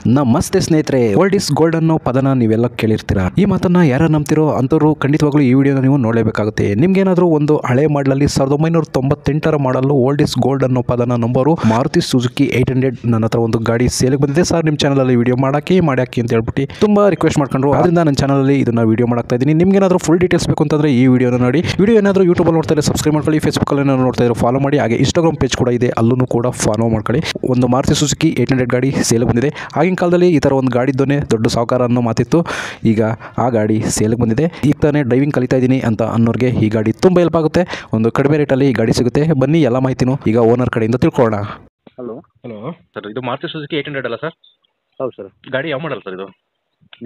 ನಮಸ್ತೆ ಸ್ನೇಹಿತರೆ, old is gold ಅನ್ನೋ ಪದನ ನೀವೆಲ್ಲ ಕೇಳಿರ್ತೀರಾ. ಈ ಮಾತನ್ನ ಯಾರು ನಂಬ್ತಿರೋ ಅಂಥವ್ರು ಖಂಡಿತವಾಗ್ಲೂ ಈ ವಿಡಿಯೋನ ನೀವು ನೋಡಲೇಬೇಕಾಗುತ್ತೆ. ನಿಮ್ಗೇನಾದರೂ ಒಂದು ಹಳೆ ಮಾಡಲಲ್ಲಿ 1998ರ ಮಾಡಲು ಓಲ್ಡ್ ಇಸ್ ಗೋಲ್ಡ್ ಅನ್ನೋ ಪದನ ನಂಬೋರು ಮಾರುತಿ ಸುಜುಕಿ 800 ನನ್ನ ಹತ್ರ ಒಂದು ಗಾಡಿ ಸೇಲ್ಗೆ ಬಂದಿದೆ ಸರ್, ನಿಮ್ಮ ಚಾನಲಲ್ಲಿ ವಿಡಿಯೋ ಮಾಡಾಕಿ ಅಂತ ಹೇಳ್ಬಿಟ್ಟು ತುಂಬಾ ರಿಕ್ವೆಸ್ಟ್ ಮಾಡ್ಕೊಂಡ್ರು. ಅದರಿಂದ ನನ್ನ ಚಾನಲಲ್ಲಿ ಇದನ್ನ ವಿಡಿಯೋ ಮಾಡ್ತಾ ಇದ್ದೀನಿ. ನಿಮ್ಗೇನಾದರೂ ಫುಲ್ ಡೀಟೇಲ್ಸ್ ಬೇಕು ಅಂತಂದ್ರೆ ಈ ವಿಡಿಯೋನ ನೋಡಿ. ವಿಡಿಯೋ ಏನಾದರೂ ಯೂಟ್ಯೂಬಲ್ಲಿ ನೋಡ್ತಾ ಇದ್ರೆ ಸಬ್ಸ್ಕ್ರೈಬ್ ಮಾಡ್ಕೊಳ್ಳಿ, ಫೇಸ್ಬುಕ್ಕಲ್ಲಿ ಏನಾದ್ರು ನೋಡ್ತಾ ಇದ್ರೆ ಫಾಲೋ ಮಾಡಿ, ಹಾಗೆ ಇನ್ಸ್ಟಾಗ್ರಾಮ್ ಪೇಜ್ ಕೂಡ ಇದೆ, ಅಲ್ಲೂ ಕೂಡ ಫಾಲೋ ಮಾಡ್ಕೊಳ್ಳಿ. ಒಂದು ಮಾರುತಿ ಸುಜುಕಿ 800 ಗಾಡಿ ಸೇಲ್ ಬಂದಿದೆ. ಆಗಿನ ಕಾಲದಲ್ಲಿ ಈ ಥರ ಒಂದು ಗಾಡಿ ಇದ್ದೋನೆ ದೊಡ್ಡ ಸಾವುಕಾರ ಅನ್ನೋ ಮಾತಿತ್ತು. ಈಗ ಆ ಗಾಡಿ ಸೇಲ್ಗೆ ಬಂದಿದೆ. ಈಗ ತಾನೇ ಡ್ರೈವಿಂಗ್ ಕಲಿತಾ ಇದ್ದೀನಿ ಅಂತ ಅನ್ನೋರಿಗೆ ಈ ಗಾಡಿ ತುಂಬ ಹೆಲ್ಪ್ ಆಗುತ್ತೆ. ಒಂದು ಕಡಿಮೆ ರೇಟಲ್ಲಿ ಈ ಗಾಡಿ ಸಿಗುತ್ತೆ. ಬನ್ನಿ ಎಲ್ಲ ಮಾಹಿತಿನೂ ಈಗ ಓನರ್ ಕಡೆಯಿಂದ ತಿಳ್ಕೊಳ್ಳೋಣ. ಹಲೋ ಸರ್, ಇದು ಮಾರುತಿ ಸುಜುಕಿ 800 ಅಲ್ಲ ಸರ್? ಹೌದು ಸರ್. ಗಾಡಿ ಯಾವ ಮಾಡಲ್ ಸರ್ ಇದು?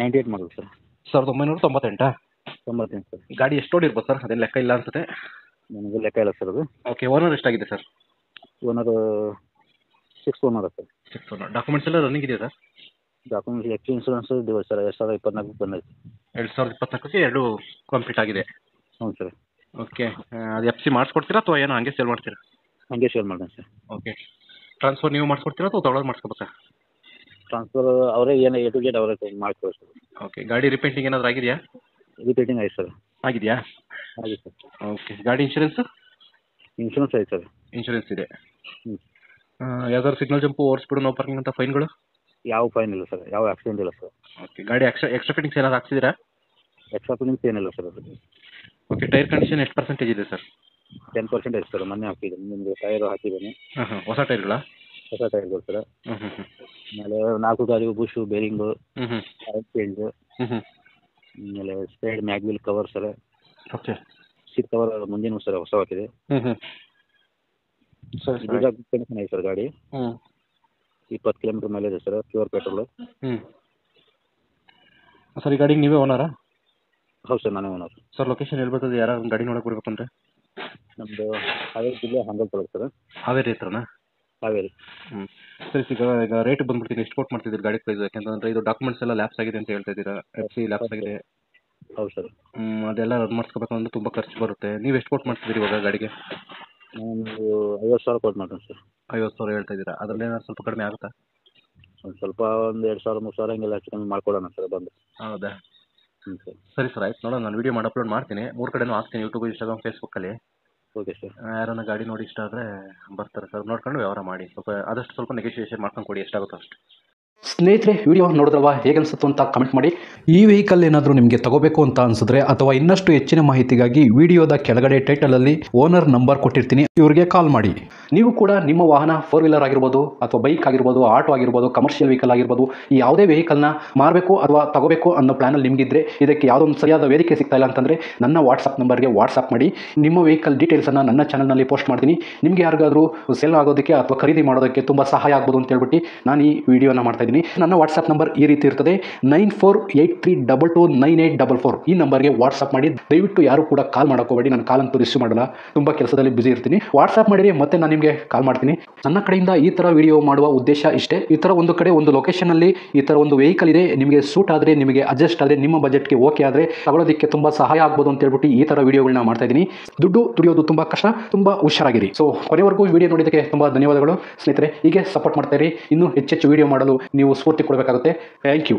98 ಮಾಡಲ್ ಸರ್. 1998. 98 ಸರ್. ಗಾಡಿ ಎಷ್ಟು ಓಡಿರ್ಬೋದು ಸರ್? ಅದೇನು ಲೆಕ್ಕ ಇಲ್ಲ ಅನ್ಸುತ್ತೆ. ನನಗೆ ಲೆಕ್ಕ ಇಲ್ಲ ಸರ್ ಅದು. ಓಕೆ, ಓನರ್ ಎಷ್ಟಾಗಿದೆ sir? Owner 6 owner sir. 6 owner. Documents ಎಲ್ಲ ರನ್ನಿಂಗ್ ಇದೆಯಾ ಸರ್? ಡಾಕ್ಯುಮೆಂಟ್ಸ್ ಎಕ್ಚು ಇನ್ಶೂರೆನ್ಸ್ ಇದೆ ಸರ್. 2024 ಬಂದೈತೆ. 2024ಕ್ಕೆ ಎರಡು ಕಂಪ್ಲೀಟ್ ಆಗಿದೆ. ಹ್ಞೂ ಸರ್. ಓಕೆ, ಅದು ಎಫ್ ಸಿ ಮಾಡಿಸ್ಕೊಡ್ತೀರಾ ಅಥವಾ ಏನೋ ಹಂಗೆ ಸೇಲ್ ಮಾಡ್ತೀರಾ? ಹಾಗೆ ಶೇರ್ ಮಾಡೋಣ ಸರ್. ಓಕೆ, ಟ್ರಾನ್ಸ್ಫರ್ ನೀವು ಮಾಡಿಸ್ಕೊಡ್ತೀರಾ ಅಥವಾ ತೊಗೊಳೋದು ಮಾಡಿಸ್ಕೋಬೇಕಾ? ಟ್ರಾನ್ಸ್ಫರ್ ಅವರೇ ಏನು A to Z ಅವರೇ ಮಾಡ್ತೀವಿ ಸರ್. ಓಕೆ, ಗಾಡಿ ರಿಪೇಂಟಿಂಗ್ ಏನಾದರೂ ಆಗಿದೆಯಾ? ರಿಪೇಟಿಂಗ್ ಆಯ್ತು ಸರ್. ಆಗಿದೆಯಾ? ಆಗಿದೆ ಸರ್. ಓಕೆ, ಗಾಡಿ ಇನ್ಶೂರೆನ್ಸ್? ಇನ್ಶೂರೆನ್ಸ್ ಆಯ್ತು ಸರ್. ಇನ್ಶೂರೆನ್ಸ್ ಇದೆ. ಹ್ಞೂ. ಯಾವ್ದಾದ್ರು ಸಿಗ್ನಲ್ ಜಂಪು, ಓಡಿಸ್ಬಿಡು, ನೋ ಪಾರ್ಕಿಂಗ್ ಅಂತ ಫೈನ್ಗಳು? ಯಾವ ಫೈನ್ ಇಲ್ಲ ಸರ್. ಯಾವ ಆಕ್ಸಿಡೆಂಟ್ ಇಲ್ಲ ಸರ್. ಓಕೆ, ಗಾಡಿ ಎಕ್ಸ್ಟ್ರಾ ಫಿಟ್ಟಿಂಗ್ಸ್ ಏನಾದ್ರು ಹಾಕ್ಸಿದ್ದೀರಾ? ಎಕ್ಸ್ಟ್ರಾ ಫಿಟ್ಟಿಂಗ್ಸ್ ಏನಿಲ್ಲ ಸರ್ ಅದು. ಓಕೆ, ಟೈರ್ ಕಂಡೀಷನ್ ಎಷ್ಟು ಪರ್ಸೆಂಟೇಜ್ ಇದೆ ಸರ್? 10% ಐತೆ ಸರ್. ಮೊನ್ನೆ ಹಾಕಿದ್ದೀನಿ, ನಿಮಗೆ ಟೈರು ಹಾಕಿದ್ದೀನಿ. ಹಾಂ, ಹೊಸ ಟೈರ್ಗಳಾ? ಹೊಸ ಟೈರ್ಗಳು ಸರ್. ಹ್ಞೂ. ಆಮೇಲೆ 4 ಗಾಲಿಗೂ ಬುಷು, ಬೇರಿಂಗು, ಹ್ಞೂ. ಟೈರ್ ಚೇಂಜ್, ಹ್ಞೂ. ಆಮೇಲೆ side mag wheel cover sir. Okay, seat cover ಮುಂದಿನ ಸರ್ ಹೊಸ ಹಾಕಿದೆ. ಹ್ಞೂ. ಸರಿ ಸರ್. ಇದೀಗ ಕಂಡೀಷನ್ ಐತೆ ಸರ್ ಗಾಡಿ. 20 ಕಿಲೋಮೀಟರ್ ಮೇಲೆ ಇದೆ ಸರ್. Pure petrol. ಸರ್, ಈ ಗಾಡಿಗೆ ನೀವೇ ಓನರಾ? ಹೌದು ಸರ್, ನಾನೇ ಓನರ್. ಸರ್, ಲೊಕೇಶನ್ ಹೇಳ್ಬೋದು, ಯಾರು ಗಾಡಿ ನೋಡಕ್ಕೆ ಬರ್ಬೇಕು ಅಂದರೆ? ನಮ್ಮದು ಹಾವೇರಿ ಜಿಲ್ಲೆ ಹಂಗಲ್ ತಾಲೂಕು ಸರ್. ಹಾವೇರಿ ಹತ್ರನಾ? ಹಾವೇರಿ. ಸರಿ, ಈಗ ರೇಟ್ ಬಂದ್ಬಿಡ್ತೀನಿ. ಎಷ್ಟು ಕೊಟ್ಟು ಮಾಡ್ತಿದ್ದೀರಿ ಗಾಡಿ ಪ್ರೈಸ್? ಯಾಕೆಂತಂದರೆ ಇದು ಡಾಕ್ಯುಮೆಂಟ್ಸ್ ಎಲ್ಲ ಲ್ಯಾಪ್ಸ್ ಆಗಿದೆ ಅಂತ ಹೇಳ್ತಾ ಇದ್ದೀರಾ. ಎಫ್ ಸಿ ಲ್ಯಾಪ್ಸ್ ಆಗಿದೆ. ಹೌದು ಸರ್. ಅದೆಲ್ಲ ರನ್ ಮಾಡಿಸ್ಕೋಬೇಕು ಅಂದ್ರೆ ತುಂಬ ಖರ್ಚು ಬರುತ್ತೆ. ನೀವು ಎಷ್ಟು ಕೊಟ್ಟು ಮಾಡ್ತಿದ್ದೀರಿ ಇವಾಗ ಗಾಡಿಗೆ? ನಾನು 50,000 ಕೊಟ್ಟು ಮಾಡ್ತೀನಿ ಸರ್. 50,000 ಹೇಳ್ತಾ ಇದ್ದೀರಾ. ಅದರಲ್ಲಿ ಏನಾದ್ರು ಸ್ವಲ್ಪ ಕಡಿಮೆ ಆಗುತ್ತಾ? ಒಂದು ಸ್ವಲ್ಪ ಒಂದು 2,000 3,000 ಹಿಂಗೆಲ್ಲ ಹೆಚ್ಚು ಕಮ್ಮಿ ಮಾಡ್ಕೊಡೋಣ ಸರ್ ಬಂದು. ಹೌದಾ? ಹ್ಞೂ ಸರ್. ಸರಿ ಸರ್, ಆಯ್ತು. ನೋಡೋಣ, ನಾನು ವೀಡಿಯೋ ಮಾಡಿ ಅಪ್ಲೋಡ್ ಮಾಡ್ತೀನಿ. 3 ಕಡೆನೂ ಹಾಕ್ತೀನಿ, ಯೂಟ್ಯೂಬ್, ಇನ್ಸ್ಟಾಗ್ರಾಮ್, ಫೇಸ್ಬುಕ್ಕಲ್ಲಿ. Okay sir. ಯಾರನ್ನ ಗಾಡಿ ನೋಡಿ ಇಷ್ಟ ಆದರೆ ಬರ್ತಾರೆ ಸರ್. ನೋಡ್ಕೊಂಡು ವ್ಯವಹಾರ ಮಾಡಿ. ಸ್ವಲ್ಪ ನೆಗೋಷಿಯೇಷನ್ ಮಾಡ್ಕೊಂಡು ಕೊಡಿ, ಎಷ್ಟಾಗುತ್ತೋ ಅಷ್ಟು. ಸ್ನೇಹಿತರೆ, ವಿಡಿಯೋ ನೋಡಿದ್ರಲ್ವಾ, ಹೇಗೆ ಅನಿಸುತ್ತೋ ಅಂತ ಕಮೆಂಟ್ ಮಾಡಿ. ಈ ವೆಹಿಕಲ್ ಏನಾದರೂ ನಿಮಗೆ ತಗೋಬೇಕು ಅಂತ ಅನಿಸಿದ್ರೆ ಅಥವಾ ಇನ್ನಷ್ಟು ಹೆಚ್ಚಿನ ಮಾಹಿತಿಗಾಗಿ ವಿಡಿಯೋದ ಕೆಳಗಡೆ ಟೈಟಲಲ್ಲಿ ಓನರ್ ನಂಬರ್ ಕೊಟ್ಟಿರ್ತೀನಿ, ಇವರಿಗೆ ಕಾಲ್ ಮಾಡಿ. ನೀವು ಕೂಡ ನಿಮ್ಮ ವಾಹನ 4 ವೀಲರ್ ಆಗಿರ್ಬೋದು ಅಥವಾ ಬೈಕ್ ಆಗಿರ್ಬೋದು, ಆಟೋ ಆಗಿರ್ಬೋದು, ಕಮರ್ಷಿಯಲ್ ವೆಹಿಕಲ್ ಆಗಿರ್ಬೋದು, ಈ ಯಾವುದೇ ವೆಹಿಕಲ್ನ ಮಾರಬೇಕು ಅಥವಾ ತಗೋಬೇಕು ಅನ್ನೋ ಪ್ಲಾನಲ್ಲಿ ನಿಮಗಿದ್ರೆ, ಇದಕ್ಕೆ ಯಾವುದೊಂದು ಸರಿಯಾದ ವೇದಿಕೆ ಸಿಗ್ತಾ ಇಲ್ಲ ಅಂತಂದರೆ ನನ್ನ ವಾಟ್ಸಪ್ ನಂಬರ್ಗೆ ವಾಟ್ಸಪ್ ಮಾಡಿ. ನಿಮ್ಮ ವೆಹಿಕಲ್ ಡೀಟೇಲ್ಸನ್ನು ನನ್ನ ಚಾನಲ್ನಲ್ಲಿ ಪೋಸ್ಟ್ ಮಾಡ್ತೀನಿ. ನಿಮಗೆ ಯಾರಿಗಾದರೂ ಸೇಲ್ ಆಗೋದಕ್ಕೆ ಅಥವಾ ಖರೀದಿ ಮಾಡೋದಕ್ಕೆ ತುಂಬ ಸಹಾಯ ಆಗ್ಬೋದು ಅಂತ ಹೇಳ್ಬಿಟ್ಟು ನಾನು ಈ ವಿಡಿಯೋನ ಮಾಡ್ತಾ ಇದ್ದೀನಿ. ನನ್ನ ವಾಟ್ಸಪ್ ನಂಬರ್ ಈ ರೀತಿ ಇರ್ತದೆ, 9483229844. ಈ ನಂಬರ್ಗೆ ವಾಟ್ಸಪ್ ಮಾಡಿ. ದಯವಿಟ್ಟು ಯಾರು ಕೂಡ ಕಾಲ್ ಮಾಡೋಕೋಬೇಡಿ. ನಾನು ಕಾಲ್ ಅಂತೂ ರಿಸೀವ್ ಮಾಡಲ್ಲ, ತುಂಬ ಕೆಲಸದಲ್ಲಿ ಬಿಸಿ ಇರ್ತೀನಿ. ವಾಟ್ಸಪ್ ಮಾಡಿರಿ, ಮತ್ತೆ ನಾನು ನಿಮಗೆ ಕಾಲ್ ಮಾಡ್ತೀನಿ. ನನ್ನ ಕಡೆಯಿಂದ ಈ ಥರ ವಿಡಿಯೋ ಮಾಡುವ ಉದ್ದೇಶ ಇಷ್ಟೇ. ಈ ಥರ ಒಂದು ಕಡೆ ಒಂದು ಲೊಕೇಶನಲ್ಲಿ ಈ ಥರ ಒಂದು ವೆಹಿಕಲ್ ಇದೆ, ನಿಮಗೆ ಸೂಟ್ ಆದರೆ, ನಿಮಗೆ ಅಡ್ಜಸ್ಟ್ ಆದರೆ, ನಿಮ್ಮ ಬಜೆಟ್ಗೆ ಓಕೆ ಆದರೆ ತಗೊಳ್ಳೋದಕ್ಕೆ ತುಂಬ ಸಹಾಯ ಆಗ್ಬೋದು ಅಂತ ಹೇಳ್ಬಿಟ್ಟು ಈ ಥರ ವಿಡಿಯೋಗಳನ್ನ ಮಾಡ್ತಾ ಇದ್ದೀನಿ. ದುಡ್ಡು ದುಡಿಯೋದು ತುಂಬ ಕಷ್ಟ, ತುಂಬ ಹುಷಾರಾಗಿರಿ. ಸೊ ಕೊನೆವರೆಗೂ ವಿಡಿಯೋ ನೋಡಿದ್ದಕ್ಕೆ ತುಂಬ ಧನ್ಯವಾದಗಳು ಸ್ನೇಹಿತರೆ. ಹೀಗೆ ಸಪೋರ್ಟ್ ಮಾಡ್ತಾ ಇರಿ. ಇನ್ನೂ ಹೆಚ್ಚೆಚ್ಚು ವಿಡಿಯೋ ಮಾಡಲು ನೀವು ಸ್ಫೂರ್ತಿ ಕೊಡಬೇಕಾಗುತ್ತೆ. Thank you.